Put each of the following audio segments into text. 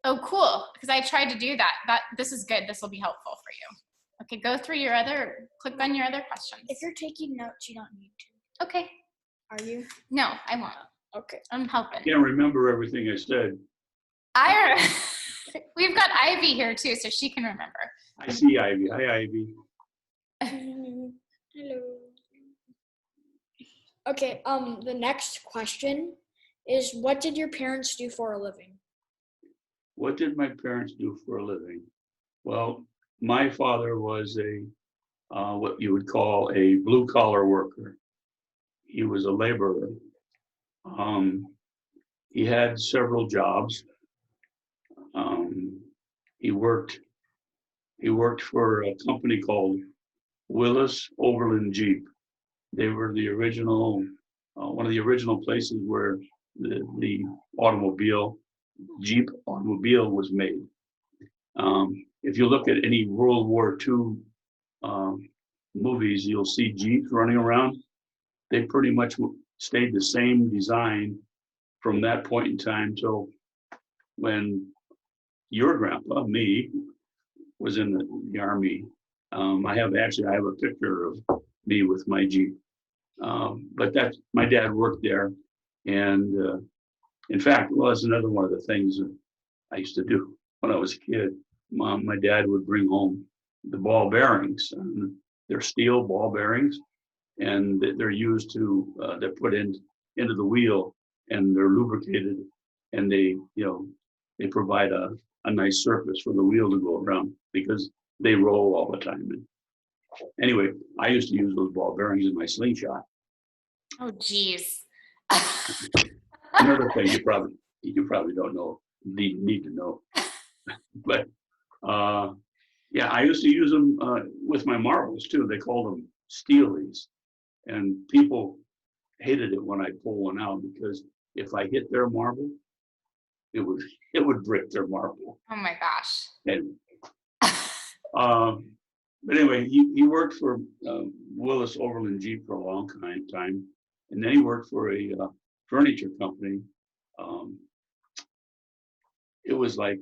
Oh, cool. Because I tried to do that. This is good. This will be helpful for you. Okay, go through your click on your other questions. If you're taking notes, you don't need to. Okay. Are you? No, I won't. Okay. I'm helping. I can't remember everything I said. We've got Ivy here too, so she can remember. I see Ivy. Hi, Ivy. Hello. Okay, the next question is, what did your parents do for a living? What did my parents do for a living? Well, my father was what you would call a blue collar worker. He was a laborer. He had several jobs. He worked for a company called Willis Overland Jeep. They were the original, one of the original places where the Jeep automobile was made. If you look at any World War II movies, you'll see Jeeps running around. They pretty much stayed the same design from that point in time till when your grandpa, me, was in the Army. I have a picture of me with my Jeep. But my dad worked there. And in fact, well, that's another one of the things that I used to do when I was a kid. My dad would bring home the ball bearings. They're steel ball bearings, and they're used they're put into the wheel, and they're lubricated, and they provide a nice surface for the wheel to go around because they roll all the time. And anyway, I used to use those ball bearings in my slingshot. Oh, geez. Another thing you probably don't know, need to know, but yeah, I used to use them with my marbles too. They called them steelies, and people hated it when I pull one out because if I hit their marble, it would break their marble. Oh my gosh. And, but anyway, he worked for Willis Overland Jeep for a long time, and then he worked for a furniture company. It was a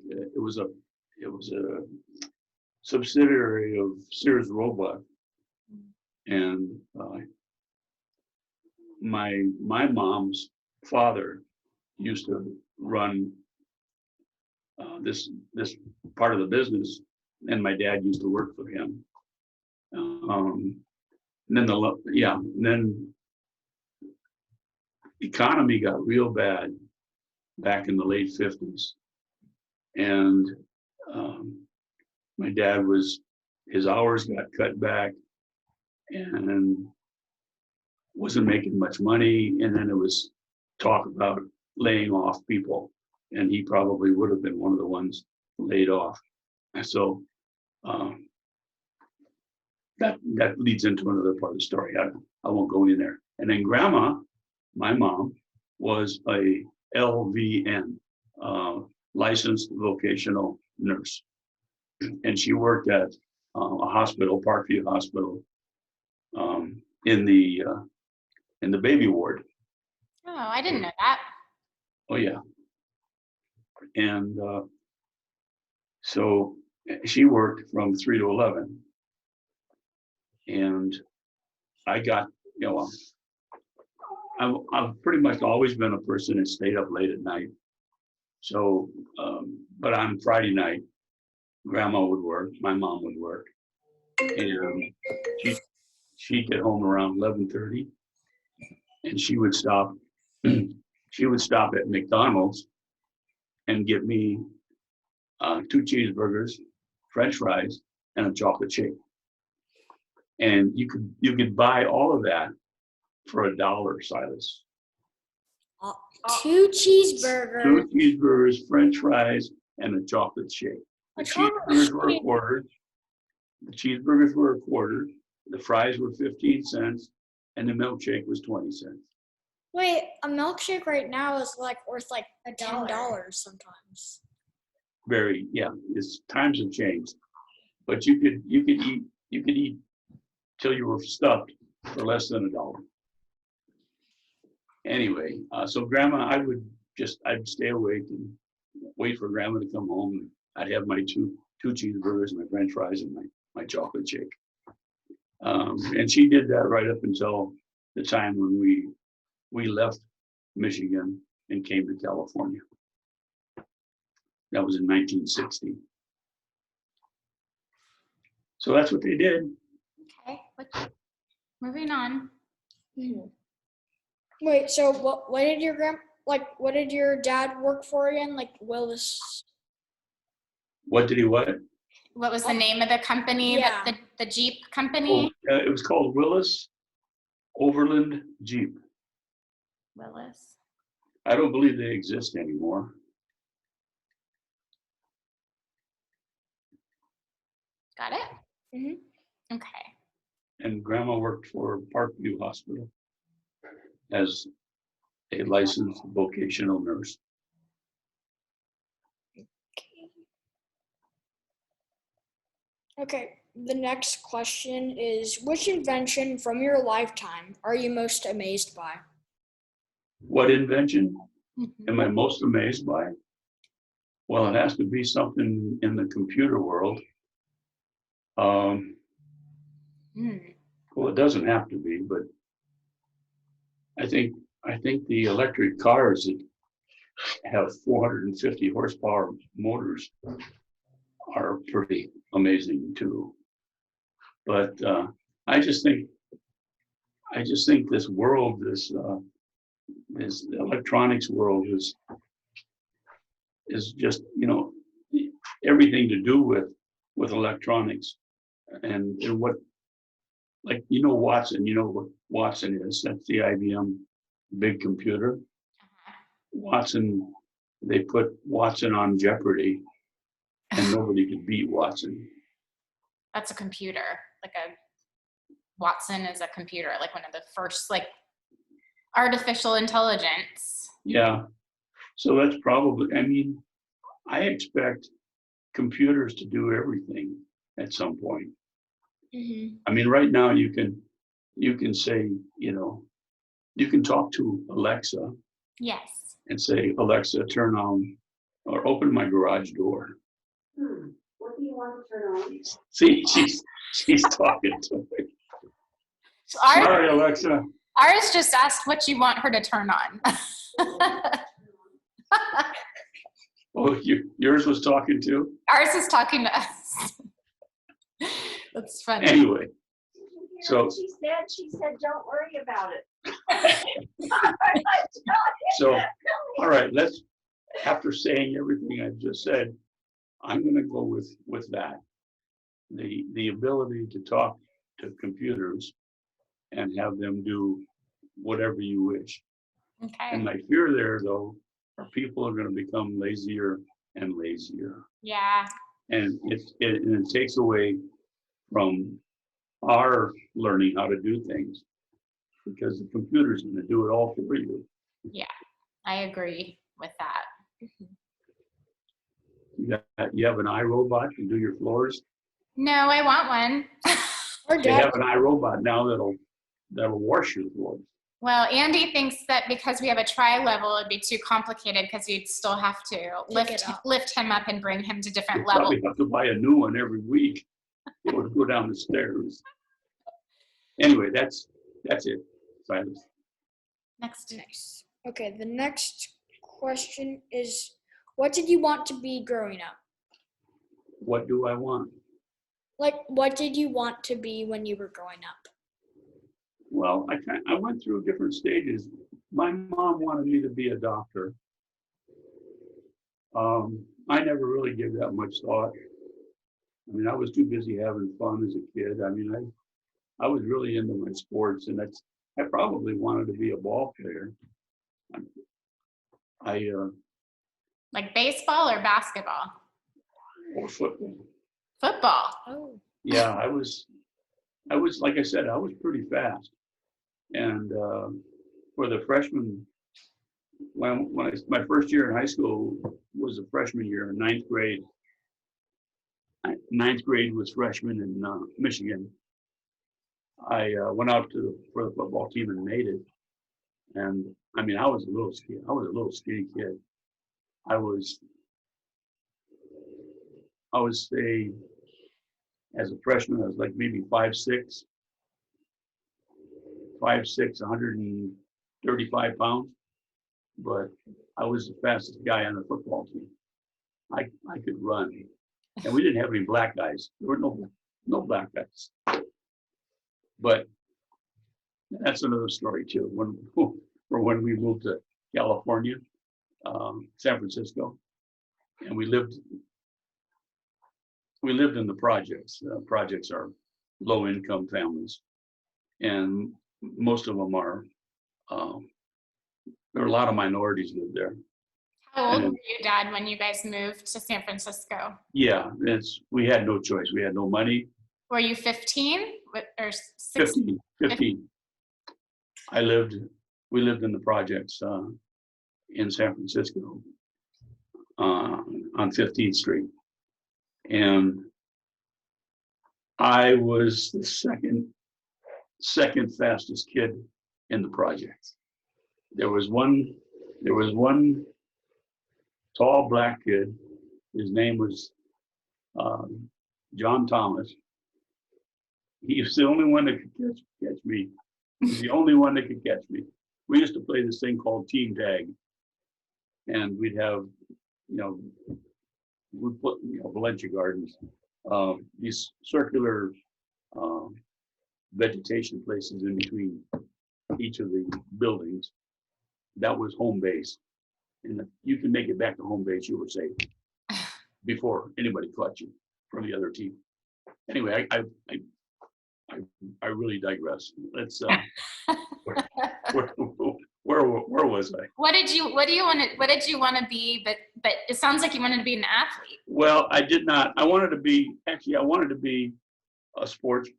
subsidiary of Sears Roebuck, and my mom's father used to run this part of the business, and my dad used to work for him. And then then the economy got real bad back in the late 50s, and my dad his hours got cut back and wasn't making much money, and then it was talk about laying off people, and he probably would have been one of the ones laid off. And so that leads into another part of the story. I won't go in there. And then Grandma, my mom, was a LVN, licensed vocational nurse, and she worked at a hospital, Parkview Hospital, in the baby ward. Oh, I didn't know that. Oh yeah. And so she worked from 3 to 11, and I got, I've pretty much always been a person that stayed up late at night. So, but on Friday night, Grandma would work, my mom would work, and she'd get home around 11:30, and she would stop at McDonald's and get me 2 cheeseburgers, French fries, and a chocolate shake. And you could buy all of that for $1, Silas. 2 cheeseburgers. 2 cheeseburgers, French fries, and a chocolate shake. The cheeseburgers were a quarter. The cheeseburgers were a quarter. The fries were 15 cents, and the milkshake was 20 cents. Wait, a milkshake right now is worth $10 sometimes. Times have changed, but you could eat till you were stuffed for less than $1. Anyway, so Grandma, I'd stay awake and wait for grandma to come home. I'd have my two cheeseburgers, my French fries, and my chocolate shake. And she did that right up until the time when we left Michigan and came to California. That was in 1960. So that's what they did. Okay, moving on. Mhm. Wait, so what did what did your dad work for again? Like Willis? What did he what? What was the name of the company? Yeah. That the Jeep Oh, company? it was called Willis Overland Jeep. Willis. I don't believe they exist anymore. Got it? Mhm. Okay. And grandma worked for Parkview Hospital as a licensed vocational nurse. Okay, the next question is, which invention from your lifetime are you most amazed by? What invention Mhm. am I most amazed by? Well, it has to be something in the computer world. Mm. Well, it doesn't have to be, but I think the electric cars that have 450 horsepower motors are pretty amazing too. But I just think this world, this electronics world is just, everything to do with electronics and what, like, Watson, what Watson is. That's the IBM big computer. Uh-huh. Watson, they put Watson on Jeopardy and nobody could beat Watson. That's a computer. Like a Watson is a computer, like one of the first like artificial intelligence. Yeah. So that's probably, I expect computers to do everything at some point. Mm-hmm. Right now you can say, you can talk to Alexa Yes. and say, Alexa, turn on or open my garage door. What do you want to turn on? See, she's talking to me. Sorry, Alexa. Ours just asked what you want her to turn on. Oh, yours was talking too? Ours is talking to us. That's funny. Anyway, so She said, don't worry about it. so all right, after saying everything I've just said, I'm going to go with that. The ability to talk to computers and have them do whatever you wish. Okay. And my fear there, though, are people are going to become lazier and lazier. Yeah. And it takes away from our learning how to do things because the computer's going to do it all for you. Yeah, I agree with that. You have an iRobot to do your floors. No, I want one. Or They dad. have an iRobot now that'll wash your floors. Well, Andy thinks that because we have a tri-level, it'd be too complicated because you'd still have to lift him up and bring him to You different levels. probably have to buy a new one every week. It would go down the stairs. Anyway, that's it, Silas. Next. Nice. Okay, the next question is, what did you want to be growing up? What do I want? Like, what did you want to be when you were growing up? Well, I went through different stages. My mom wanted me to be a doctor. I never really gave that much thought. I was too busy having fun as a kid. I was really into my sports, and I probably wanted to be a ball player. Like baseball or basketball? Or football. Football. Oh. Yeah, I was like I said, I was pretty fast. And for the freshman, my first year in high school was a freshman year in ninth grade. Ninth grade was freshman in Michigan. I went out for the football team and made it. And I was a little skinny kid. I was I would say, as a freshman, I was like maybe 5'6", 135 pounds. But I was the fastest guy on the football team. I could run. And we didn't have any black guys. There were no black guys. But that's another story too. When we moved to California, San Francisco, and we lived in the projects. Projects are low-income families, and most of them are. There are a lot of minorities live there. How old And- were you, Dad, when you guys moved to San Francisco? Yeah, we had no choice. We had no money. Were you 15 or 16? 15. We lived in the projects in San Francisco on 15th Street. And I was the second fastest kid in the projects. There was one tall black kid. His name was John Thomas. He was the only one that could catch me. He was the only one that could catch me. We used to play this thing called team tag, and we'd have, we'd put, Valencia Gardens, these circular vegetation places in between each of the buildings. That was home base. And if you can make it back to home base, you were safe before anybody caught you from the other team. Anyway, I really digress. Let's where was I? What did you want to be? But it sounds like you wanted to be an athlete. Well, I did not. I wanted to be a sports,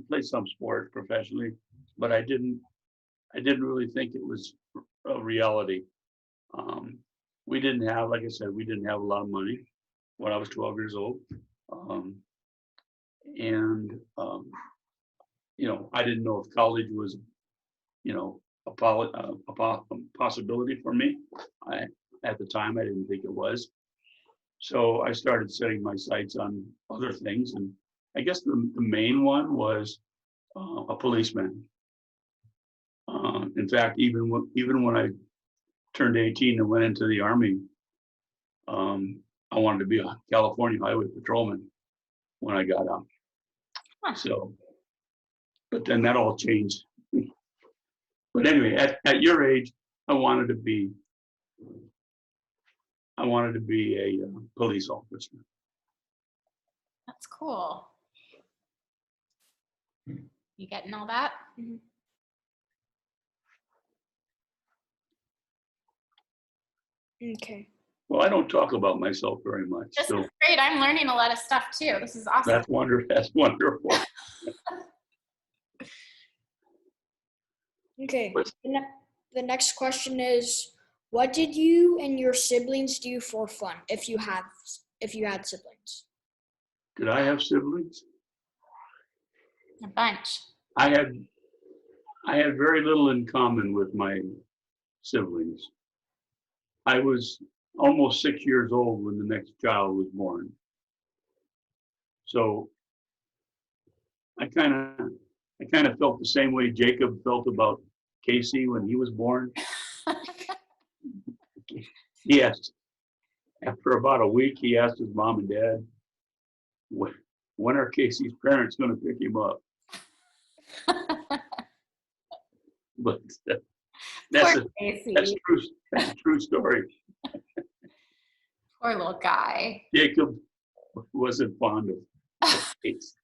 play some sport professionally, but I didn't really think it was a reality. We didn't have, like I said, we didn't have a lot of money when I was 12 years old. I didn't know if college was, a possibility for me. At the time, I didn't think it was. So I started setting my sights on other things. And I guess the main one was a policeman. In fact, even when I turned 18 and went into the Army, I wanted to be a California highway patrolman when I got out. Huh. So, but then that all changed. But anyway, at your age, I wanted to be a police officer. That's cool. You getting all that? Okay. Well, I don't talk about myself very much, This so is great. I'm learning a lot of stuff too. This is awesome. that's wonderful. Okay. But- The next question is, what did you and your siblings do for fun if you had siblings? Did I have siblings? A bunch. I had very little in common with my siblings. I was almost 6 years old when the next child was born. So I kind of felt the same way Jacob felt about Casey when he was born. After about a week, he asked his mom and dad, when are Casey's parents going to pick him up? But that's Poor Casey. that's a true story. Poor little guy. Jacob wasn't fond of Casey.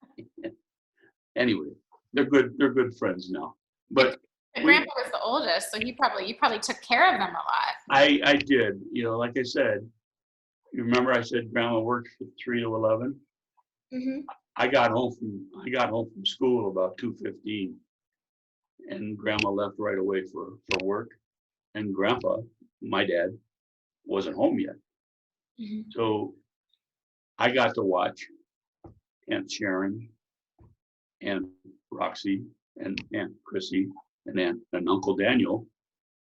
Anyway, they're good friends now. But But Grandpa was the oldest, so you probably took care of them a lot. I did, like I said, you remember I said Grandma worked from 3 to 11. Mm-hmm. I got home from school about 2:15, and Grandma left right away for work, and Grandpa, my dad, wasn't home yet. Mhm. So I got to watch Aunt Sharon and Roxy and Aunt Chrissy and Uncle Daniel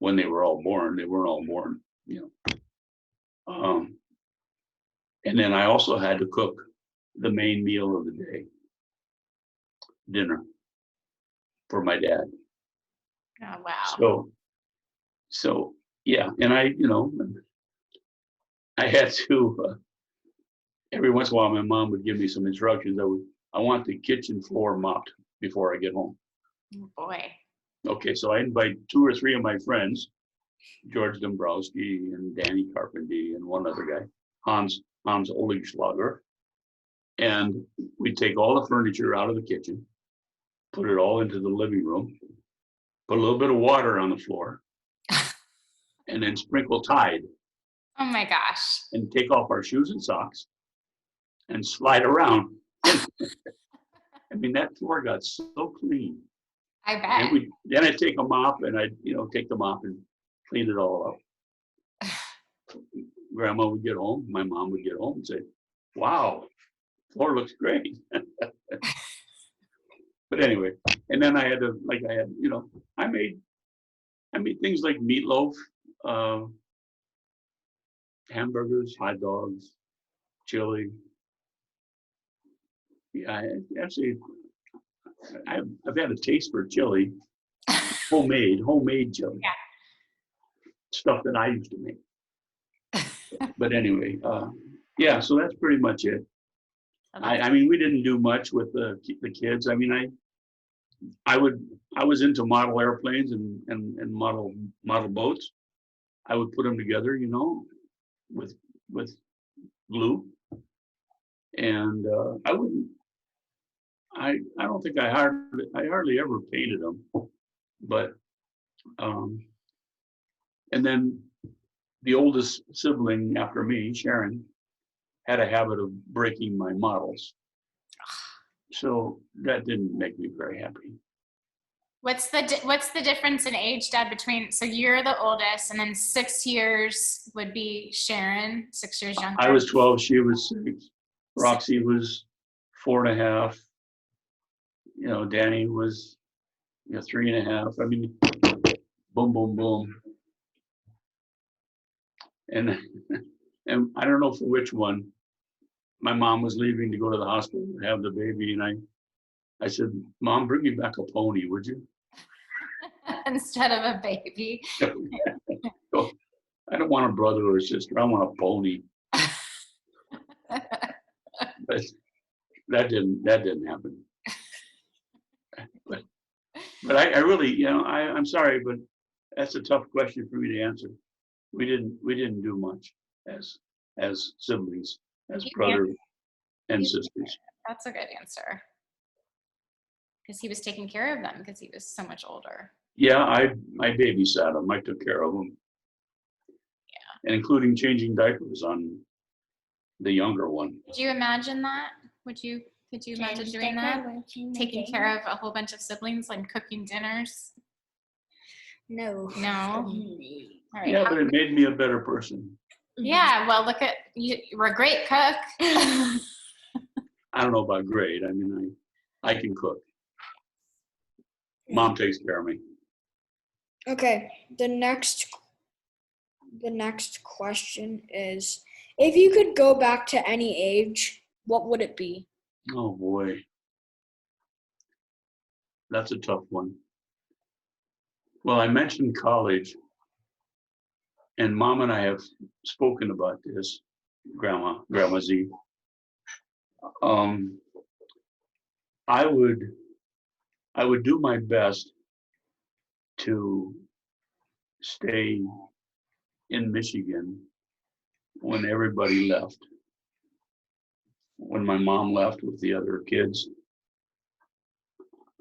when they were all born. They weren't all born, And then I also had to cook the main meal of the day, dinner, for my dad. Oh, wow. So yeah, and I had to, every once in a while, my mom would give me some instructions. I want the kitchen floor mopped before I get home. Oh, boy. Okay, so I invite 2 or 3 of my friends, George Dombrowski and Danny Carpenter and one other guy, Hans Oligschlager. And we take all the furniture out of the kitchen, put it all into the living room, put a little bit of water on the floor, and then sprinkle Tide Oh my gosh. and take off our shoes and socks and slide around. I mean, that floor got so clean. I And bet. then I'd take a mop and I'd, take the mop and clean it all up. Grandma would get home, my mom would get home and say, wow, floor looks great. But anyway, and then I made things like meatloaf, hamburgers, hot dogs, chili. Yeah, I've had a taste for chili, homemade chili. Yeah. Stuff that I used to make. But anyway, yeah, so that's pretty much it. So that's- I mean, we didn't do much with the kids. I mean, I was into model airplanes and model boats. I would put them together, with glue. And I don't think I hardly ever painted them, but and then the oldest sibling after me, Sharon, had a habit of breaking my models. So that didn't make me very happy. What's the difference in age, Dad, between, so you're the oldest and then 6 years would be Sharon, 6 years younger? I was 12, she was 6. Roxy was 4.5. Danny was 3.5. I mean, boom, boom, boom. And and I don't know for which one. My mom was leaving to go to the hospital to have the baby, and I said, Mom, bring me back a pony, would you? Instead of a baby. So, I don't want a brother or a sister. I want a pony. But that didn't happen. But I really, I'm sorry, but that's a tough question for me to answer. We didn't do much as siblings, as brother and sisters. That's a good answer. Because he was taking care of them because he was so much older. Yeah, I babysat them. I took care of them. Yeah. And including changing diapers on the younger one. Could you imagine that? Could you imagine doing that? Taking care of a whole bunch of siblings, like cooking dinners? No. No. All right. Yeah, but it made me a better person. Yeah, well, look at you. You're a great cook. I don't know about great. I mean, I can cook. Mom takes care of me. Okay, the next question is, if you could go back to any age, what would it be? Oh boy. That's a tough one. Well, I mentioned college, and Mom and I have spoken about this, Grandma Z. I would do my best to stay in Michigan when everybody left. When my mom left with the other kids,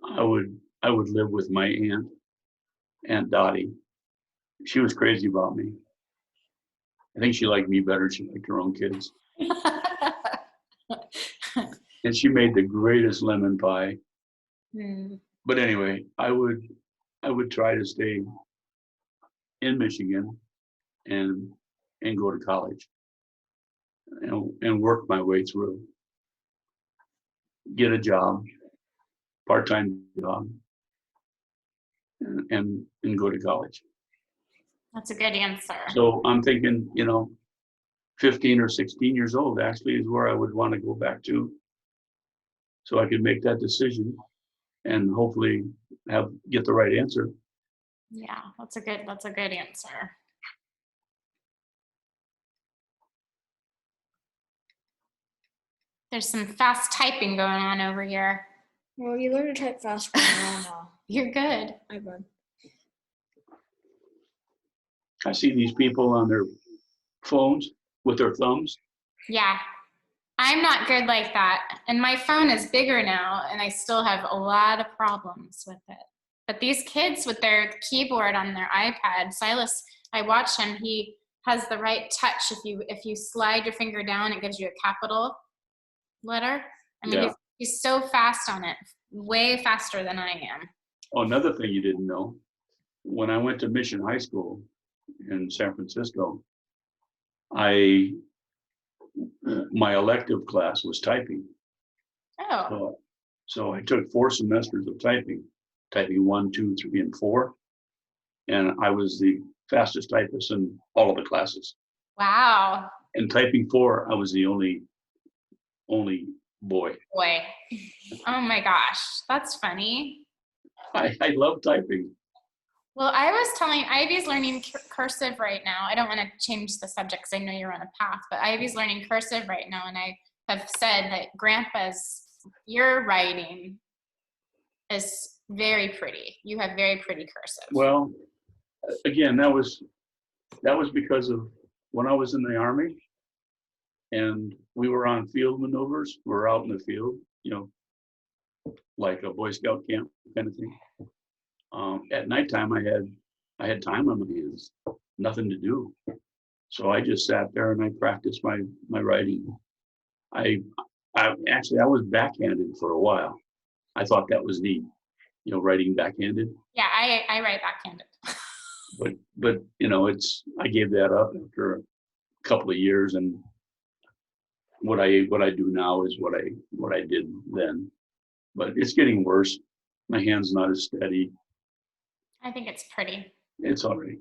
I would live with my Aunt Dottie. She was crazy about me. I think she liked me better. She liked her own kids. And she made the greatest lemon pie. But anyway, I would try to stay in Michigan and go to college and work my way through. Get a job, part-time job, and go to college. That's a good answer. So I'm thinking, 15 or 16 years old actually is where I would want to go back to. So I could make that decision and hopefully get the right answer. Yeah, that's a good answer. There's some fast typing going on over here. Well, you learn to type fast when you're on You're good. iPad. I see these people on their phones with their thumbs. Yeah. I'm not good like that. And my phone is bigger now, and I still have a lot of problems with it. But these kids with their keyboard on their iPad, Silas, I watch him, he has the right touch. If you slide your finger down, it gives you a capital letter. I mean, Yeah. he's so fast on it, way faster than I am. Oh, another thing you didn't know, when I went to Mission High School in San Francisco, my elective class was typing. Oh, So I took 4 semesters of typing 1, 2, 3, and 4. And I was the fastest typist in all of the classes. wow. And typing 4, I was the only boy. Boy. Oh my gosh, that's funny. I love typing. Well, I was telling Ivy's learning cursive right now. I don't want to change the subject because I know you're on a path, but Ivy's learning cursive right now, and I have said that your writing is very pretty. You have very pretty cursive. Well, again, that was because of when I was in the Army and we were on field maneuvers. We were out in the field, like a Boy Scout camp kind of thing. At nighttime, I had time on my hands, nothing to do. So I just sat there and I practiced my writing. I was backhanded for a while. I thought that was neat, writing backhanded. Yeah, I write backhanded. But I gave that up after a couple of years, and what I do now is what I did then. But it's getting worse. My hand's not as steady. I think it's pretty. It's all right.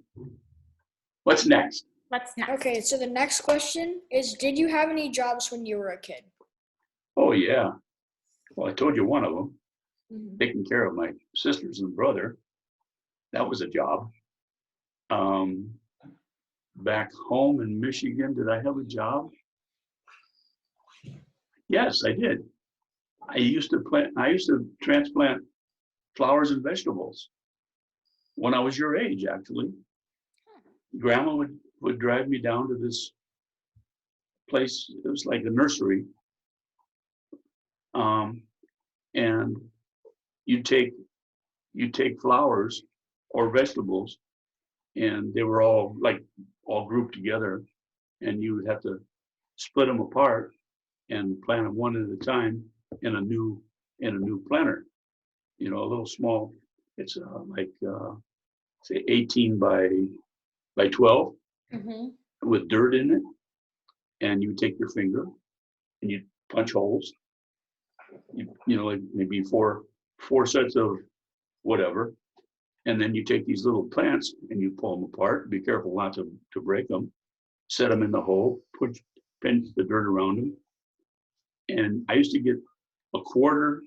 What's next? What's next? Okay, so the next question is, did you have any jobs when you were a kid? Oh yeah. Well, I told you one of them, Mhm. taking care of my sisters and brother. That was a job. Back home in Michigan, did I have a job? Yes, I did. I used to transplant flowers and vegetables when I was your age, actually. Grandma would drive me down to this place. It was like a nursery. And you take flowers or vegetables, and they were all grouped together, and you would have to split them apart and plant them one at a time in a new planter. A little small. It's say 18 by 12 Mm-hmm. with dirt in it, and you take your finger and you punch holes. Like maybe four sets of whatever, and then you take these little plants and you pull them apart. Be careful not to break them. Set them in the hole. Pinch the dirt around them. And I used to get $0.25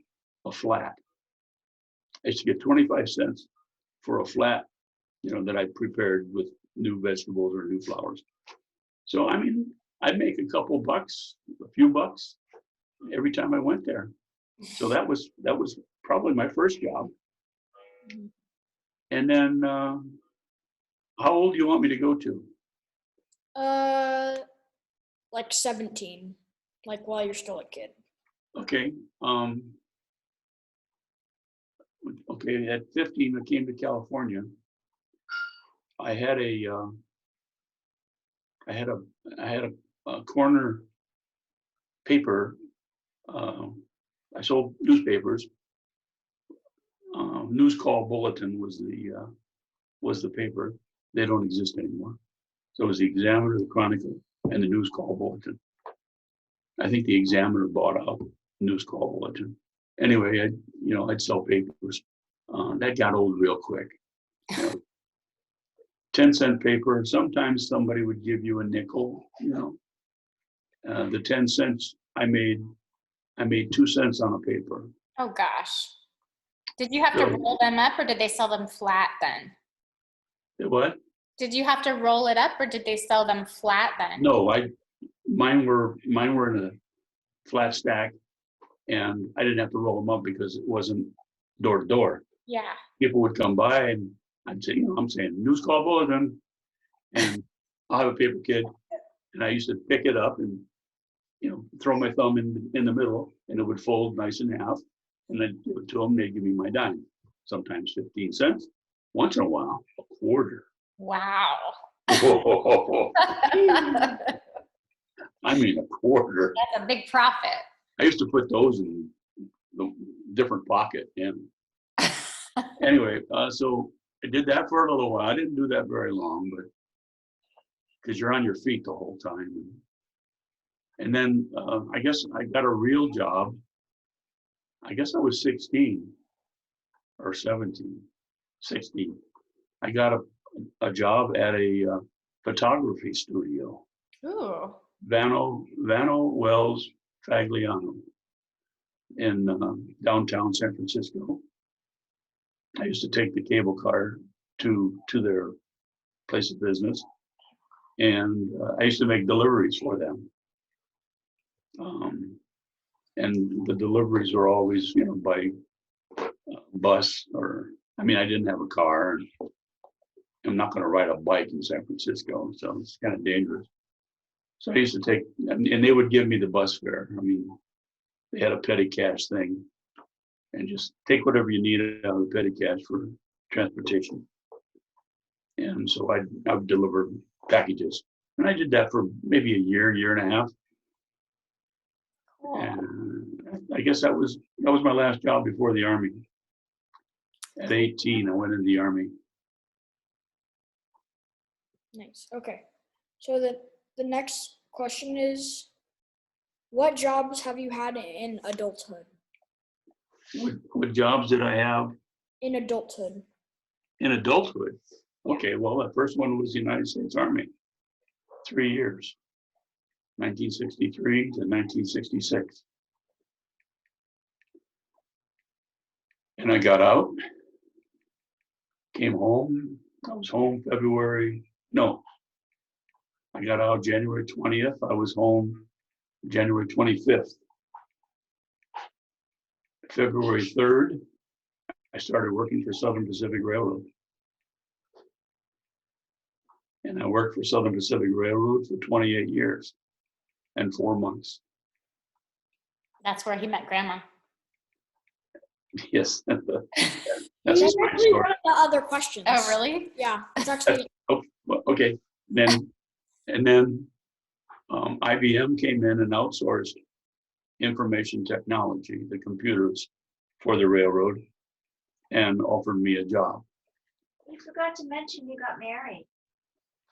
a flat. I used to get 25 cents for a flat, that I prepared with new vegetables or new flowers. So, I mean, I'd make a few bucks every time I went there. So that was probably my first job. And then, how old do you want me to go to? Like 17, like while you're still a kid. Okay. Okay. At 15, I came to California. I had a corner paper. I sold newspapers. News Call Bulletin was the paper. They don't exist anymore. So it was the Examiner, the Chronicle, and the News Call Bulletin. I think the Examiner bought out News Call Bulletin. Anyway, I'd sell papers. That got old real quick. 10-cent paper. Sometimes somebody would give you a nickel. The 10 cents I made 2 cents on a paper. Oh gosh. Did you have to So- roll them up or did they sell them flat then? What? Did you have to roll it up or did they sell them flat then? No, mine were in a flat stack, and I didn't have to roll them up because it wasn't door to door. Yeah. People would come by and I'd say, I'm saying news call bulletin, and I'll have a paper kid, and I used to pick it up and throw my thumb in the middle, and it would fold nice in half, and then give it to them. They'd give me my dime, sometimes 15 cents, once in a while a quarter. Wow. I mean, a quarter. That's a big profit. I used to put those in the different pocket. And anyway, so I did that for a little while. I didn't do that very long, but because you're on your feet the whole time. And then I guess I got a real job. I guess I was 16 or 17, 16. I got a job at a photography studio. Ooh. Vano Wells Fagliano in downtown San Francisco. I used to take the cable car to their place of business, and I used to make deliveries for them. And the deliveries were always, by bus or, I didn't have a car, and I'm not going to ride a bike in San Francisco, so it's kind of dangerous. So I used to take, and they would give me the bus fare. They had a petty cash thing, and just take whatever you needed out of the petty cash for transportation. And so I would deliver packages, and I did that for maybe a year and a half. Cool. And I guess that was my last job before the Army. At 18, I went into the Army. Nice. Okay. So the next question is, what jobs have you had in adulthood? What jobs did I have In adulthood. in adulthood? Okay, well, the first one was the United States Army, 3 years, 1963 to 1966. And I got out, came home. I was home I got out January 20th. I was home January 25th. February 3rd, I started working for Southern Pacific Railroad. And I worked for Southern Pacific Railroad for 28 years and 4 months. That's where he met Grandma. Yes, that's That's my actually story. one of the other questions. Oh, really? Yeah, it's actually. Oh, well, okay. Then IBM came in and outsourced information technology, the computers, for the railroad, and offered me a job. You forgot to mention you got married.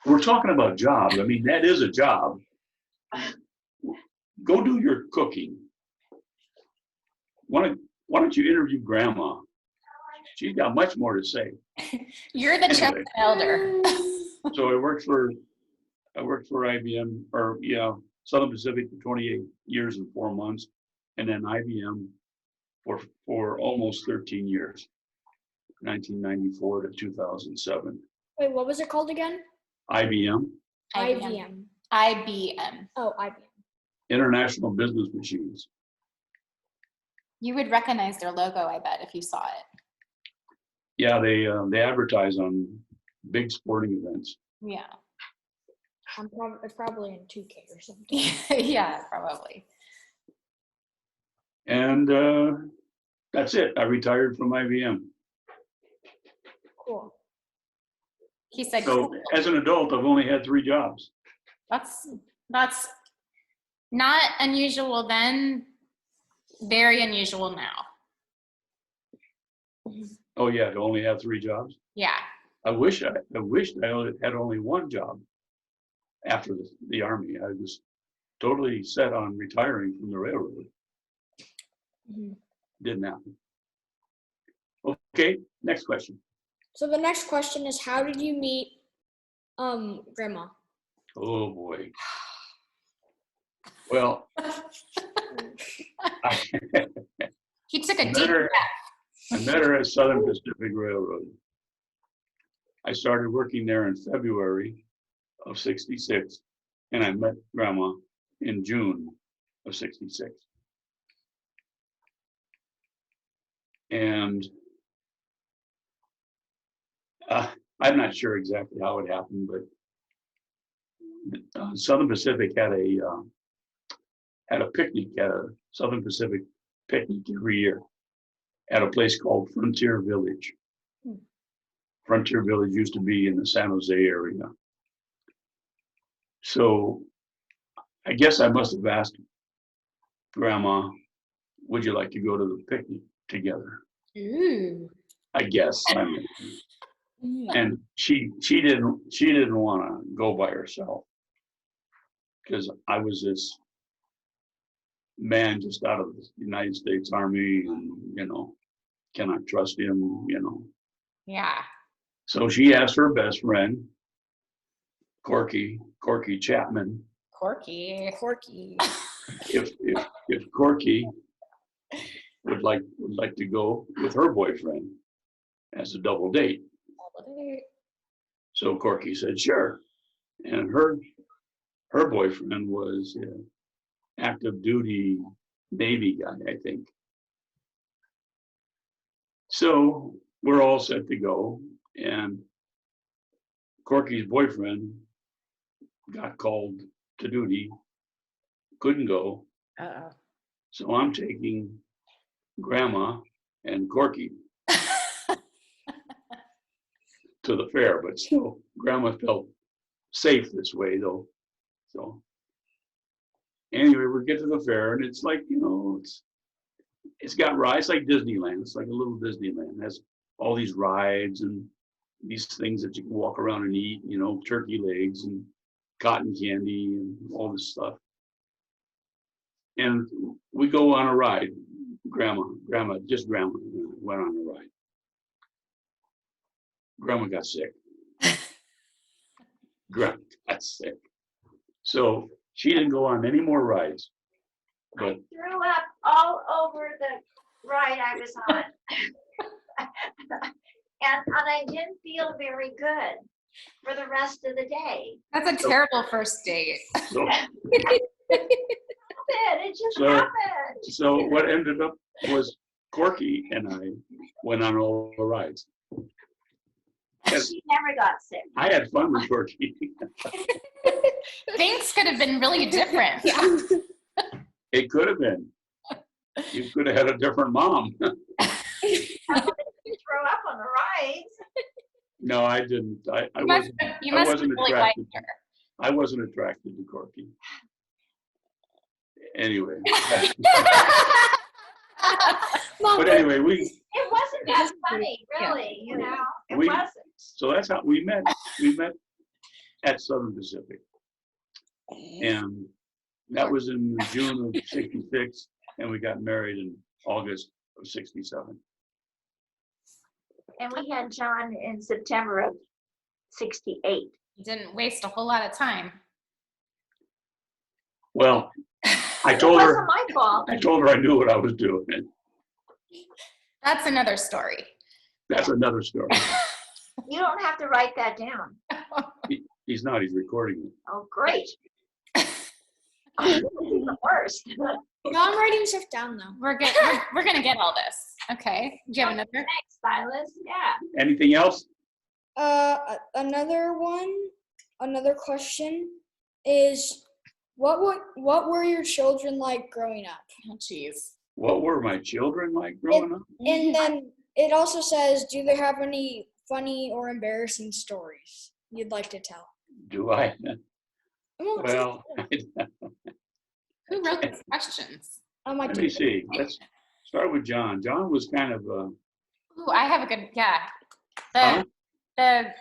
We're talking about jobs. That is a job. Go do your cooking. Why don't you interview Grandma? She's got much more to say. You're the chosen Anyway. elder. So I worked for IBM, or Southern Pacific for 28 years and 4 months, and then IBM for almost 13 years, 1994 to 2007. Wait, what was it called again? IBM, IBM. IBM. Oh, IBM. International Business Machines. You would recognize their logo, I bet, if you saw it. Yeah, they advertise on big sporting events. Yeah. It's probably in 2K or something. Yeah, probably. And that's it. I retired from IBM. Cool. He said, So cool. as an adult, I've only had 3 jobs. That's not unusual then, very unusual now. Oh yeah, to only have 3 jobs. Yeah. I wished I had only 1 job after the Army. I was totally set on retiring from the railroad. Mhm. Didn't happen. Okay, next question. So the next question is, how did you meet Grandma? Oh boy. Well, I He took a met deep her, breath. I met her at Southern Pacific Railroad. I started working there in February of '66, and I met Grandma in June of '66. And I'm not sure exactly how it happened, but Southern Pacific had a picnic, at a Southern Pacific picnic every year at a place called Frontier Village. Frontier Village used to be in the San Jose area. So I guess I must have asked Grandma, would you like to go to the picnic together? Ooh. I guess. And she didn't want to go by herself because I was this man just out of the United States Army, and can I trust him? Yeah. So she asked her best friend, Corky Chapman, Corky. Corky. if Corky would like to go with her boyfriend as a double date. So Corky said sure, and her boyfriend was an active duty Navy guy, I think. So we're all set to go, and Corky's boyfriend got called to duty, couldn't go. Uh-oh. So I'm taking Grandma and Corky to the fair, but still, Grandma felt safe this way, though. So anyway, we get to the fair, and it's like, it's got rides like Disneyland. It's like a little Disneyland. It has all these rides and these things that you can walk around and eat, turkey legs and cotton candy and all this stuff. And we go on a ride. Grandma went on a ride. Grandma got sick. Grandma got sick. So she didn't go on any more rides. I But threw up all over the ride I was on. and I didn't feel very good for the rest of the day. That's a terrible first date. so, It just So- happened. so what ended up was Corky and I went on all the rides. She never got sick. I had fun with Corky. Things could have been really different. It could have been. You could have had a different mom. I didn't throw up on the rides. No, I didn't. I You must wasn't. have, you I must have wasn't really liked attracted. her. I wasn't attracted to Corky. Anyway, Mom, but anyway, It wasn't that funny, really, It We- wasn't. so that's how we met. We met at Southern Pacific, and that was in June of '66, and we got married in August of '67. And we had John in September of '68. You didn't waste a whole lot of time. Well, I It told her. wasn't my fault. I told her I knew what I was doing. That's another story. That's another story. You don't have to write that down. He's not. He's recording it. Oh, great. This is the worst. no, I'm writing stuff down now. We're good. We're gonna get all this. Okay. Do you have another? Thanks, Silas. Yeah. Anything else? Another question is, what were your children like growing up? Oh, jeez. What were my children like growing up? And then it also says, do they have any funny or embarrassing stories you'd like to tell? Do I? Well, Well, Who wrote these questions? let me see. Let's start with John. John was kind of Ooh, I have a good. Yeah. Huh? The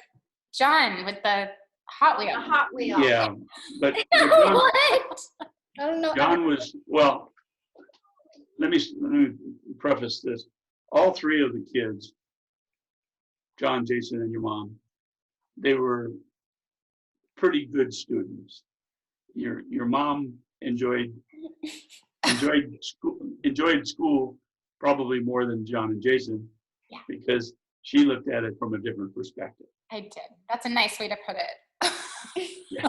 John with the Hot The Wheel. Hot Wheel. yeah, but John, What? I don't know. John was, well, let me preface this. All three of the kids, John, Jason, and your mom, they were pretty good students. Your mom enjoyed school probably more than John and Jason. Yeah. Because she looked at it from a different perspective. I did. That's a nice way to put it. Yeah.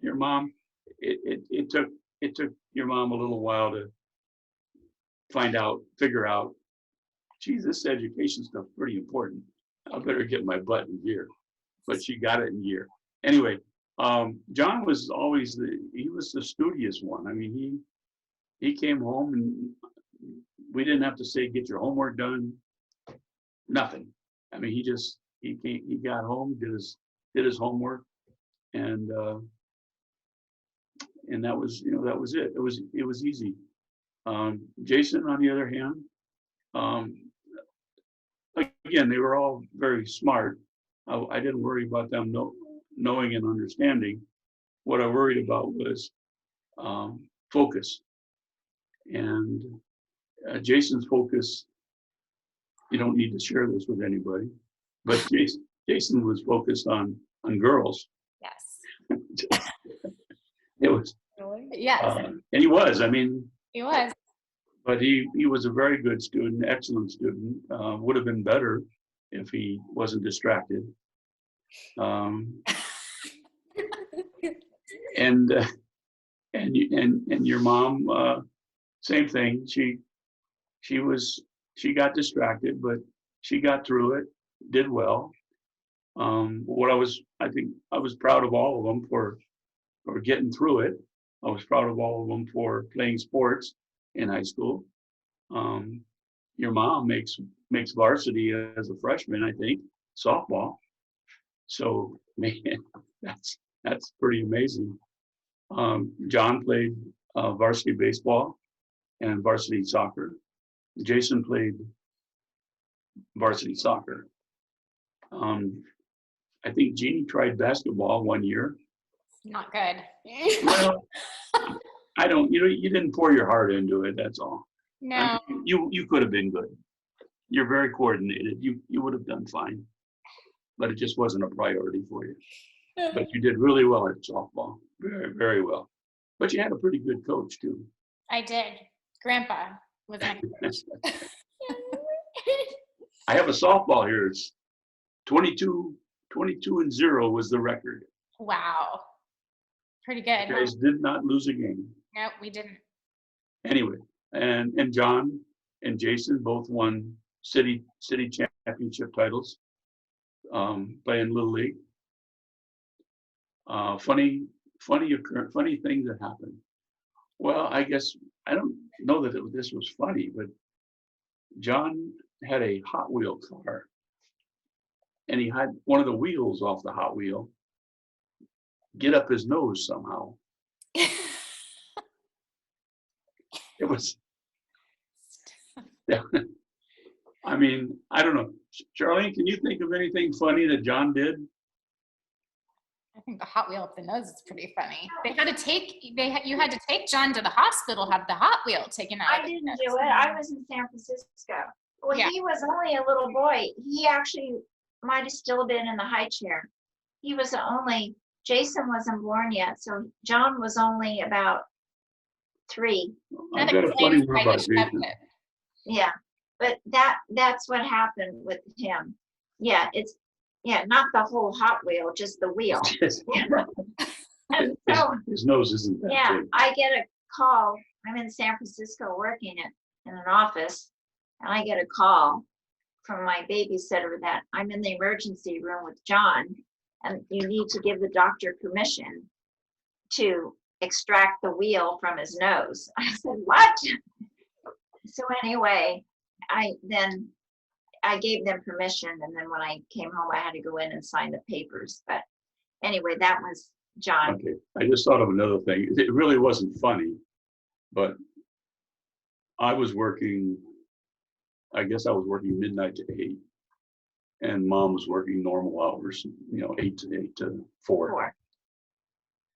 Your mom, it took your mom a little while to figure out, geez, this education stuff's pretty important. I better get my butt in gear. But she got it in gear. Anyway, John was always he was the studious one. I mean, he came home and we didn't have to say, get your homework done. Nothing. I mean, he got home, did his homework, and that was it. It was easy. Jason, on the other hand, again, they were all very smart. I didn't worry about them knowing and understanding. What I worried about was focus. And Jason's focus, you don't need to share this with anybody, but Jason was focused on girls. Yes. It was, Yes, and he was. I mean, he was. but he was a very good student, excellent student. Would have been better if he wasn't distracted. And your mom, same thing. She got distracted, but she got through it, did well. I think I was proud of all of them for getting through it. I was proud of all of them for playing sports in high school. Your mom makes varsity as a freshman, I think, softball. So man, that's pretty amazing. John played varsity baseball and varsity soccer. Jason played varsity soccer. I think Jeannie tried basketball one year. Not good. Well, you didn't pour your heart into it, that's all. No. I mean, you could have been good. You're very coordinated. You would have done fine. But it just wasn't a priority for you. But you did really well at softball. Very, very well. But you had a pretty good coach too. I did. Grandpa was my coach. I have a softball here. It's 22-0 was the record. Wow. Pretty good. You guys did not lose a game. No, we didn't. Anyway, and John and Jason both won city championship titles, playing Little League. Funny thing that happened. Well, I guess I don't know that this was funny, but John had a Hot Wheel car, and he had one of the wheels off the Hot Wheel get up his nose somehow. It was, I mean, I don't know. Charlene, can you think of anything funny that John did? I think the Hot Wheel up the nose is pretty funny. You had to take John to the hospital, have the Hot Wheel taken out. I didn't do it. I was in San Francisco. Well, Yeah. he was only a little boy. He actually might have still been in the high chair. He was Jason wasn't born yet, so John was only about 3. I've got a funny one about Jason. Yeah, but that's what happened with him. Yeah, not the whole Hot Wheel, just the wheel. And so, His nose isn't that yeah, big. I get a call. I'm in San Francisco working in an office, and I get a call from my babysitter that I'm in the emergency room with John, and you need to give the doctor permission to extract the wheel from his nose. I said, what? So anyway, I gave them permission, and then when I came home, I had to go in and sign the papers. But anyway, that was John. Okay, I just thought of another thing. It really wasn't funny, but I guess I was working midnight to 8, and Mom was working normal hours, 8 to 4. 4.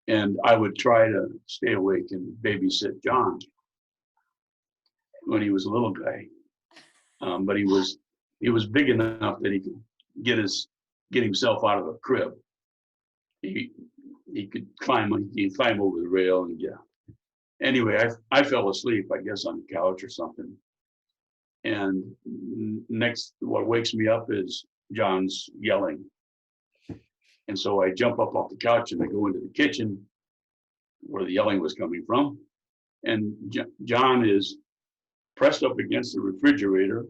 And I would try to stay awake and babysit John when he was a little guy. But he was big enough that he could get himself out of the crib. He could climb over the rail, and yeah. Anyway, I fell asleep, I guess, on the couch or something. And next, what wakes me up is John's yelling. And so I jump up off the couch and I go into the kitchen where the yelling was coming from. And John is pressed up against the refrigerator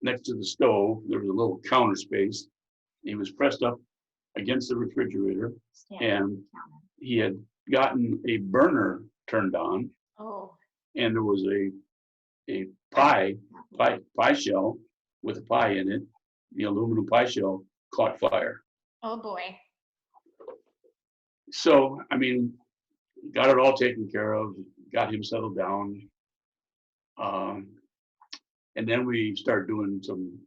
next to the stove. There was a little counter space. He was pressed up against the refrigerator, and he had gotten a burner turned on, Oh, and there was a pie shell with a pie in it. The aluminum pie shell caught fire. oh boy. So, I mean, got it all taken care of, got him settled down. And then we started doing some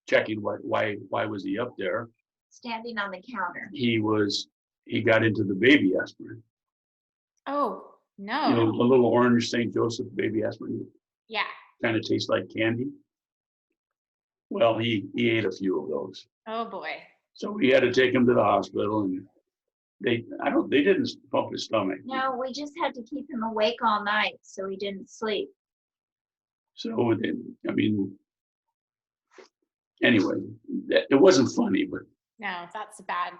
checking why was he up there? Standing on the counter. He got into the baby aspirin. Oh, You know, no. the little orange St. Joseph baby aspirin, Yeah. kind of tastes like candy. Well, he ate a few of those. Oh boy. So we had to take him to the hospital, and they didn't pump his stomach. No, we just had to keep him awake all night so he didn't sleep. So I mean, anyway, it wasn't funny, but No, that's bad.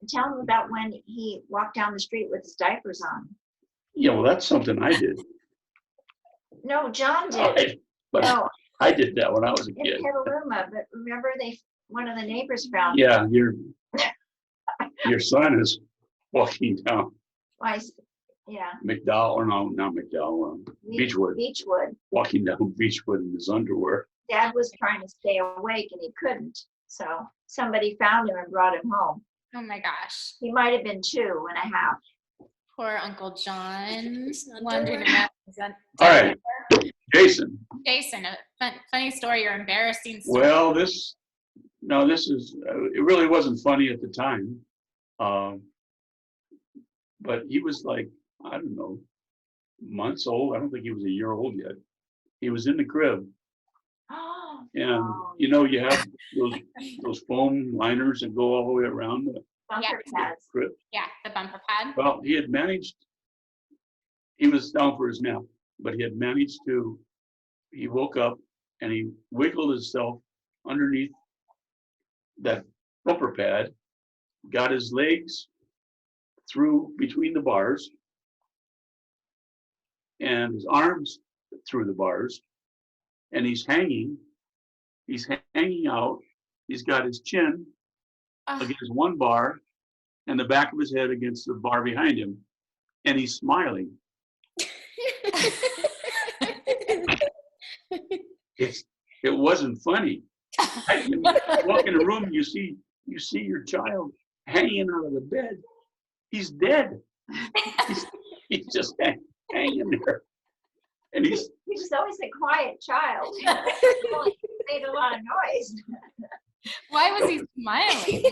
Tell him about when he walked down the street with his diapers on. yeah, well, that's something I did. No, John did. But No, I did that when I was a in kid. Petaluma, but remember one of the neighbors found Yeah, your son is walking down twice. Yeah. McDowell, or no, not McDowell, Beechwood, Beechwood. walking down Beechwood in his underwear. Dad was trying to stay awake and he couldn't. So somebody found him and brought him home. Oh my gosh. He might have been 2.5. Poor Uncle John. not Wondering the about his son. All right, Jason. Jason, a funny story or embarrassing story. Well, this is, it really wasn't funny at the time. But he was like, I don't know, months old. I don't think he was a year old yet. He was in the crib, Oh, and you know, you have those foam liners that go all the way around the bumper pads. crib. Yeah, the bumper pad. Well, he was down for his nap, but he woke up and he wiggled himself underneath that bumper pad, got his legs through between the bars and his arms through the bars, and he's hanging out. He's got his chin Ugh. against one bar and the back of his head against the bar behind him, and he's smiling. It wasn't funny. You walk in a room, you see your child hanging out of the bed. He's dead. He's just hanging there, and He was always a quiet child. He only made a lot of noise. Why was he smiling?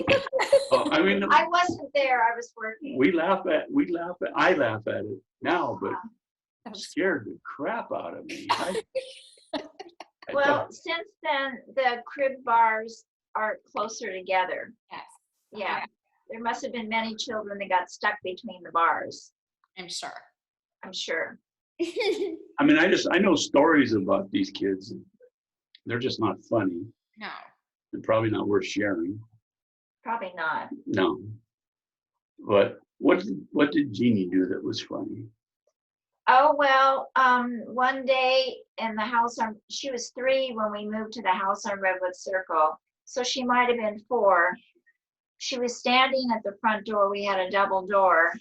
I mean, I wasn't there. I was working. I laugh at it now, but That was- scared the crap out of me. I Well, thought, since then, the crib bars are closer together. Yes, Yeah. There must have been many children that got stuck between the bars, I'm sure. I'm sure. I mean, I know stories about these kids. They're just not funny. No. They're probably not worth sharing. Probably not. No. But what did Jeannie do that was funny? Oh, well, one day in the house she was 3 when we moved to the house on Redwood Circle. So she might have been 4. She was standing at the front door. We had a double door.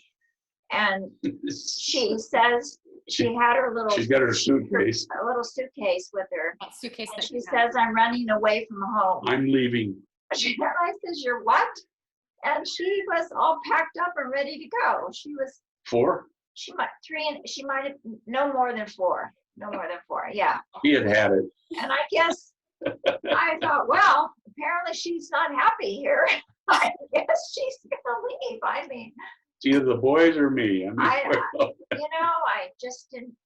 And she says she had her She's got her suitcase. a little suitcase with her. That suitcase And that she you have. says, I'm running away from home. I'm leaving. And I says, you're what? And she was all packed up and ready to go. She 4? might 3 and she might have no more than 4. No more than 4. Yeah. He had it. And I guess I thought, well, apparently she's not happy here. I guess she's gonna leave. I mean, It's either the boys or me. I mean,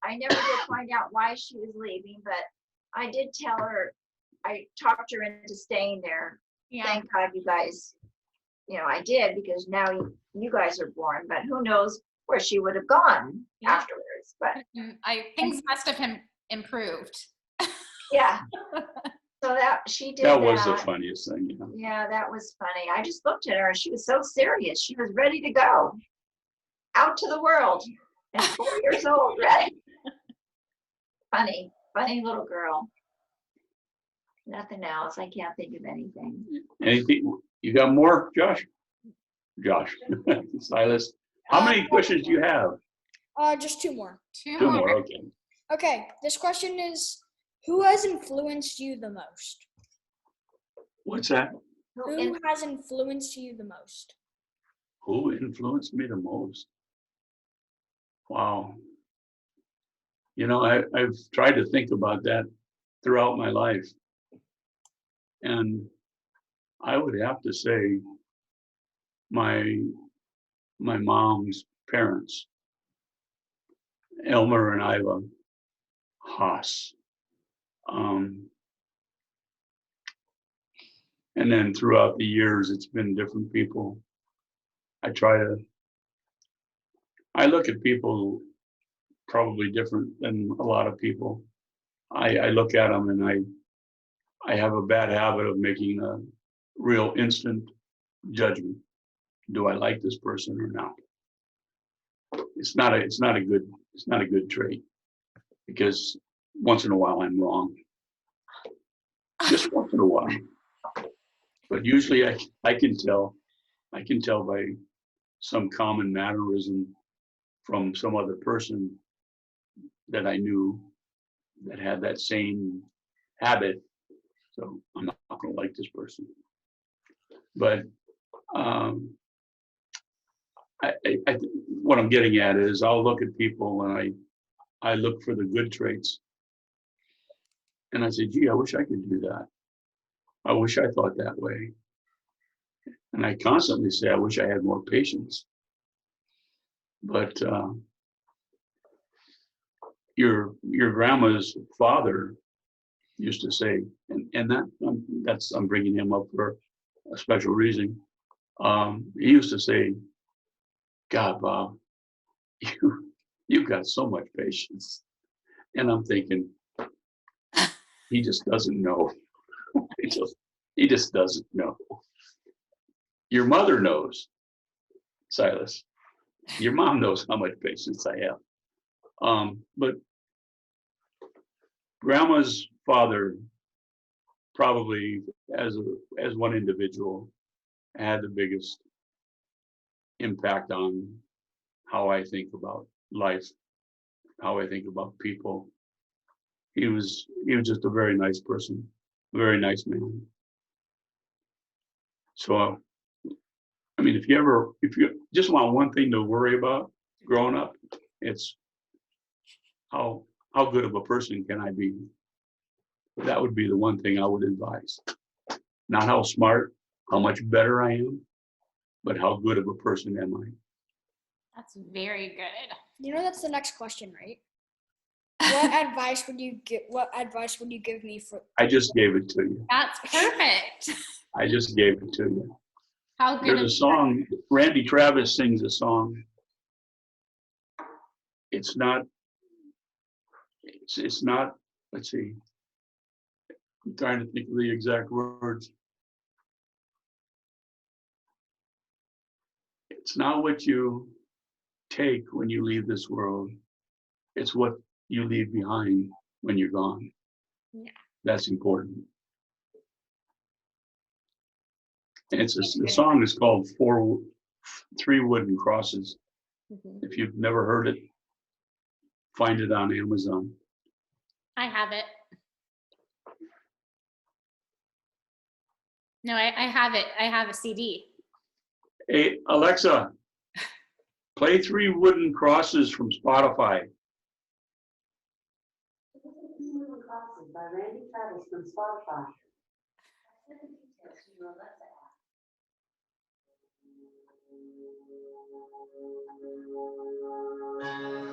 I never did find out why she was leaving, but I did tell her, I talked her into staying there. Yeah. Thank God you guys, I did, because now you guys are born, but who knows where she would have gone Yeah. afterwards. But Things must have improved. yeah, so that she did That was the funniest thing, you know. Yeah, that was funny. I just looked at her and she was so serious. She was ready to go out to the world at 4 years old, right? Funny little girl. Nothing else. I can't think of anything. Anything, you got more, Josh? Josh, Silas, how many questions do you have? Just two more. Two Two more. more, okay. Okay, this question is, who has influenced you the most? What's that? Who has influenced you the most? Who influenced me the most? Wow. You know, I've tried to think about that throughout my life. And I would have to say my mom's parents, Elmer and Iva Haas. And then throughout the years, it's been different people. I look at people probably different than a lot of people. I look at them and I have a bad habit of making a real instant judgment. Do I like this person or not? It's not a good trait, because once in a while I'm wrong. Just once in a while. But usually I can tell by some common mannerism from some other person that I knew that had that same habit. So I'm not going to like this person. But what I'm getting at is I'll look at people and I look for the good traits. And I say, gee, I wish I could do that. I wish I thought that way. And I constantly say, I wish I had more patience. But your grandma's father used to say, and I'm bringing him up for a special reason. He used to say, God, Bob, you've got so much patience. And I'm thinking, he just doesn't know. He just doesn't know. Your mother knows, Silas. Your mom knows how much patience I have. But grandma's father, probably as one individual, had the biggest impact on how I think about life, how I think about people. He was just a very nice person, a very nice man. So, I mean, if you just want one thing to worry about growing up, it's how good of a person can I be? That would be the one thing I would advise. Not how smart, how much better I am, but how good of a person am I? That's very good. You know, that's the next question, right? What advice would you give me for? I just gave it to you. That's perfect. I just gave it to you. How good. There's a song, Randy Travis sings a song. It's not, let's see. I'm trying to think of the exact words. It's not what you take when you leave this world. It's what you leave behind when you're gone. Yeah. That's important. And the song is called Three Wooden Crosses. Mm-hmm. If you've never heard it, find it on Amazon. I have it. No, I have it. I have a CD. Hey, Alexa, play Three Wooden Crosses from Spotify. Three Wooden Crosses by Randy Travis from Spotify.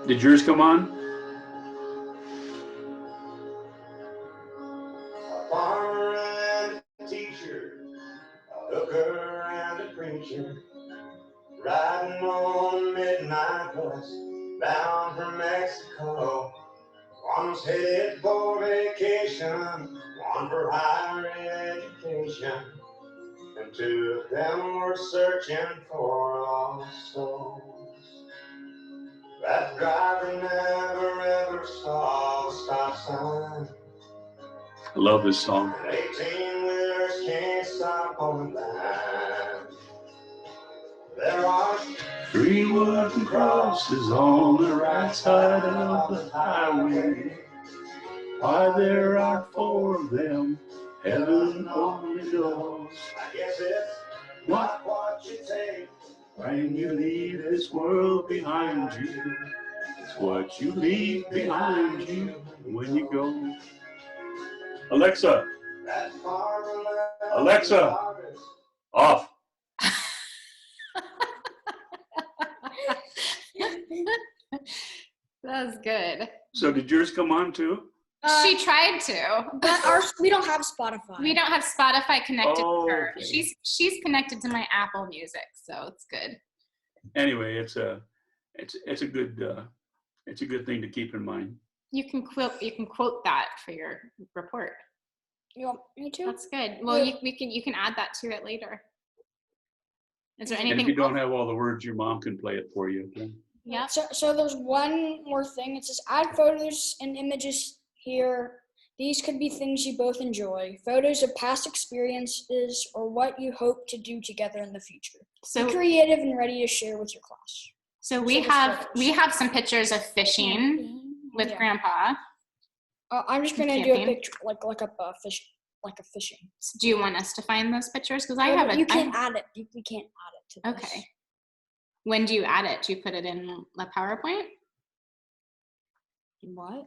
Did yours come on? A farmer and a teacher, a hooker and a preacher, riding on a midnight bus. Mexico. One's headed for vacation, one for higher education, and two of them were searching for lost souls. That driver never ever saw the stop sign. I love this song. And 18-wheelers can't stop on the line. There are 3 wooden crosses on the right side of the highway. Why there are 4 of them, heaven only knows. I guess it's not what you take. When you leave this world behind you, it's what you leave behind you when you go. Alexa, That farmer left Alexa. the harvest. off. That was good. So did yours come on too? She tried to. But we don't have Spotify. We don't have Spotify connected to her. Okay. She's connected to my Apple Music, so it's good. Anyway, it's a good thing to keep in mind. You can quote that for your report. You want me to? That's good. Well, you can add that to it later. Is there And if anything you don't else? have all the words, your mom can play it for you. Okay? Yeah. So there's one more thing. It says add photos and images here. These could be things you both enjoy, photos of past experiences or what you hope to do together in the future. So Be creative and ready to share with your class. so we So the have photos. some pictures of fishing with Yeah. Grandpa. I'm just gonna do a Camping. picture like a fishing. Do you want us to find those pictures? Because I Oh, have but it. you can't add it. We can't add it to this. Okay. When do you add it? Do you put it in a PowerPoint? What?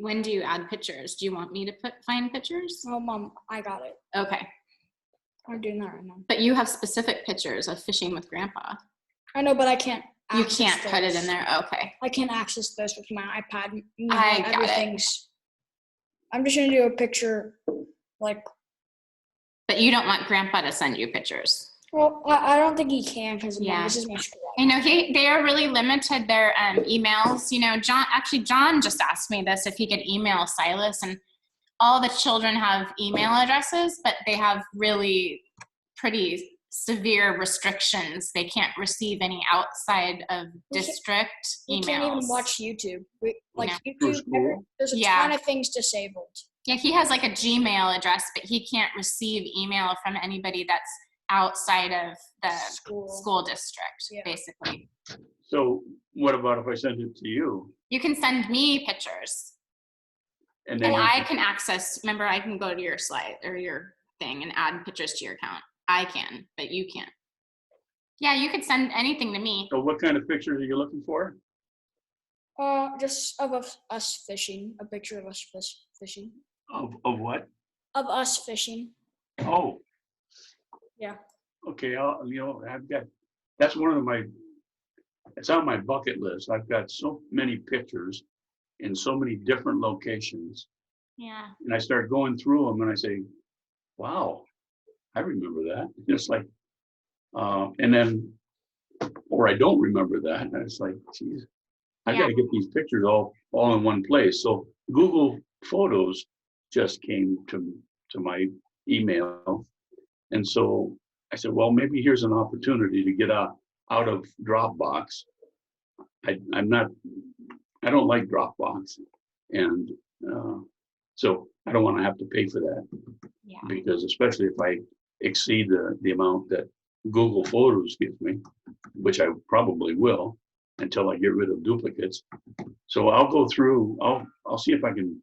When do you add pictures? Do you want me to find pictures? Oh, Mom, I got it. Okay. I'm doing that right now. But you have specific pictures of fishing with Grandpa. I know, but I can't. You access can't put it in those. there. Okay. I can't access those with my iPad. You know, I got it. everything's. I'm just gonna do a picture, like. But you don't want Grandpa to send you pictures. Well, I don't think he can because Yeah. this is my school. I know they are really limited their emails. You know, John just asked me this if he could email Silas, and all the children have email addresses, but they have really pretty severe restrictions. They can't receive any outside of We can't- district We emails. can't even watch YouTube. Like Yeah. For YouTube, school? there's a Yeah. ton of things disabled. Yeah, he has like a Gmail address, but he can't receive email from anybody that's outside of the school district, Yeah. basically. So what about if I send it to you? You can send me pictures. And then And you I can- can access, remember, I can go to your slide or your thing and add pictures to your account. I can, but you can't. Yeah, you could send anything to me. So what kind of pictures are you looking for? Just of us fishing. A picture of us fishing. Of what? Of us fishing. Oh. Yeah. Okay, that's one of it's on my bucket list. I've got so many pictures in so many different locations. Yeah. And I start going through them and I say, wow, I remember that. Just like, and then, or I don't remember that. And it's like, geez, I got to get these pictures all in one place. So Google Photos just came to my email. And so I said, well, maybe here's an opportunity to get out of Dropbox. I don't like Dropbox. And so I don't want to have to pay for that. Yeah. Because especially if I exceed the amount that Google Photos gives me, which I probably will until I get rid of duplicates. So I'll go through, I'll see if I can,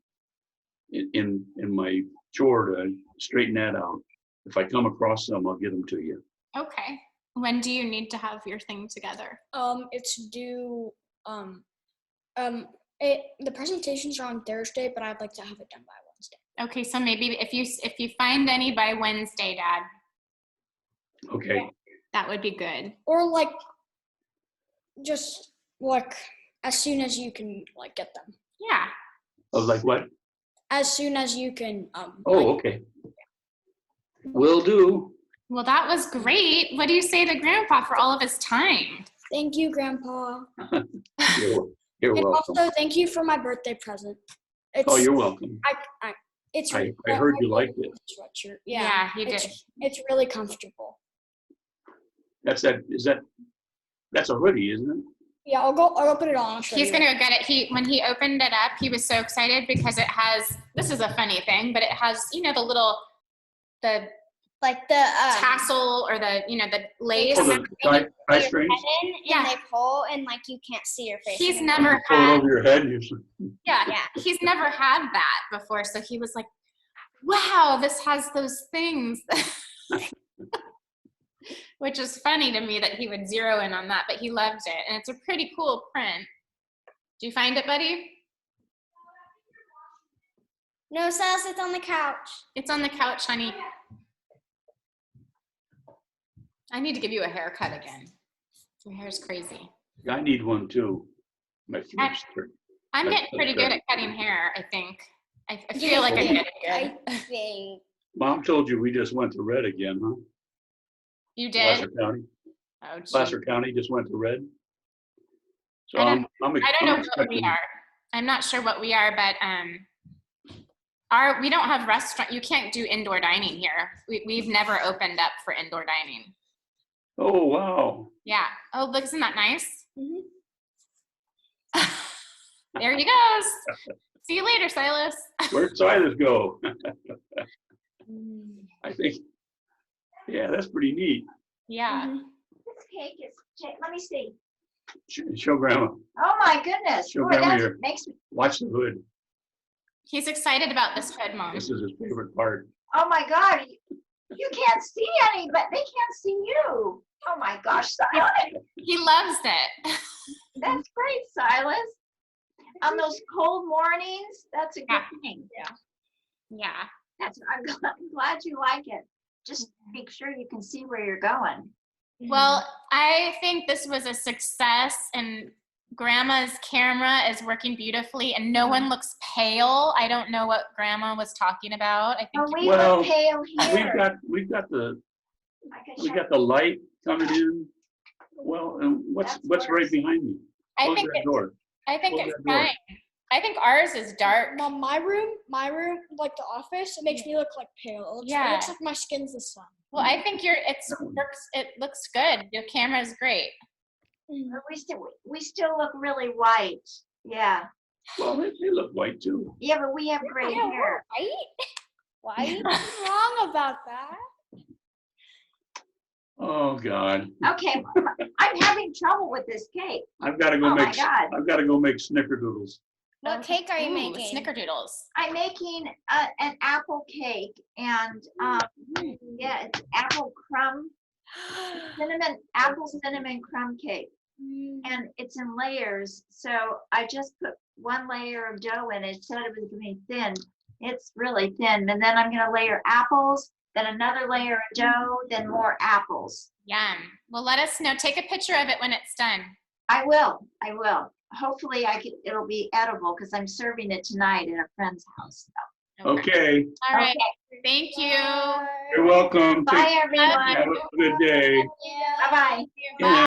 in my chore to straighten that out. If I come across them, I'll get them to you. Okay. When do you need to have your thing together? It's due. The presentations are on Thursday, but I'd like to have it done by Wednesday. Okay, so maybe if you find any by Wednesday, Dad, Okay. that would be good. Or like, just like as soon as you can like get them. Yeah. Oh, like what? As soon as you can. Oh, okay. Will do. Well, that was great. What do you say to Grandpa for all of his time? Thank you, Grandpa. You're And welcome. also, thank you for my birthday present. It's, Oh, you're welcome. It's. I heard you liked it. Sweatshirt. Yeah, he it's, did. It's really comfortable. That's a hoodie, isn't it? Yeah, I'll go put it on. I'll show He's you. gonna go get it. When he opened it up, he was so excited because it has, this is a funny thing, but it has, the Like the tassel or the lace. Oh, the tie strings? Yeah. and they pull and like you can't see your face. He's anymore. never Pull it had, over your head. yeah, Yeah. he's never had that before. So he was like, wow, this has those things. Which is funny to me that he would zero in on that, but he loved it. And it's a pretty cool print. Do you find it, buddy? No, Silas, it's on the couch. It's on the couch, honey. I need to give you a haircut again. Your hair's crazy. I need one too. My fingers hurt. I'm That's- getting pretty that's good right. at cutting hair, I think. I feel like I'm getting I good. think. Mom told you we just went to red again, huh? You Placer did? County. Oh, gee. Placer County just went to red. So I don't- I'm I don't know what we expecting- are. I'm not sure what we are, but we don't have restaurant. You can't do indoor dining here. We've never opened up for indoor dining. Oh, wow. Yeah. Oh, look, isn't that nice? Mhm. There he goes. See you later, Silas. Where'd Silas go? Mm. I think, yeah, that's pretty neat. Yeah. Mhm. This cake is, let me see. Show Grandma. Oh my goodness. Show Boy, Grandma that here. makes me, Watch the hood. He's excited about this hood, Mom. This is his favorite part. oh my God. You can't see any, but they can't see you. Oh my gosh, Silas. He loves it. That's great, Silas. On those cold mornings, that's a good Yeah. thing. Yeah. I'm glad you like it. Just make sure you can see where you're going. Well, I think this was a success, and Grandma's camera is working beautifully, and no one looks pale. I don't know what Grandma was talking about. I Oh, think we Well, look pale here. We've got the I can we show got the light coming in. Well, and what's That's right worse. behind me? I Close think that door. Close Close it's that door. fine. I think ours is dark. Mom, my room, like the office, it makes me look like pale. It Yeah. looks like my skin's the sun. Well, I think it looks good. Your camera is great. But we still look really white. Yeah. Well, they look white too. Yeah, but we have gray Yeah, hair. Right? Why? What's wrong about that? Oh, God. Okay, I'm having trouble with this cake. I've got to go Oh my make, God. I've got to go make snickerdoodles. What cake are you Ooh, making? Snickerdoodles. I'm making an apple cake and yeah, it's apple crumb, apple cinnamon crumb cake. And it's in layers. So I just put one layer of dough in it. It said it was going to be thin. It's really thin. And then I'm going to layer apples, then another layer of dough, then more apples. Yum. Well, let us know. Take a picture of it when it's done. I will. Hopefully it'll be edible because I'm serving it tonight at a friend's house. Okay. All right. Okay. Thank you. You're welcome. Bye, everyone. Have a good day. Yeah. Bye-bye. Yeah.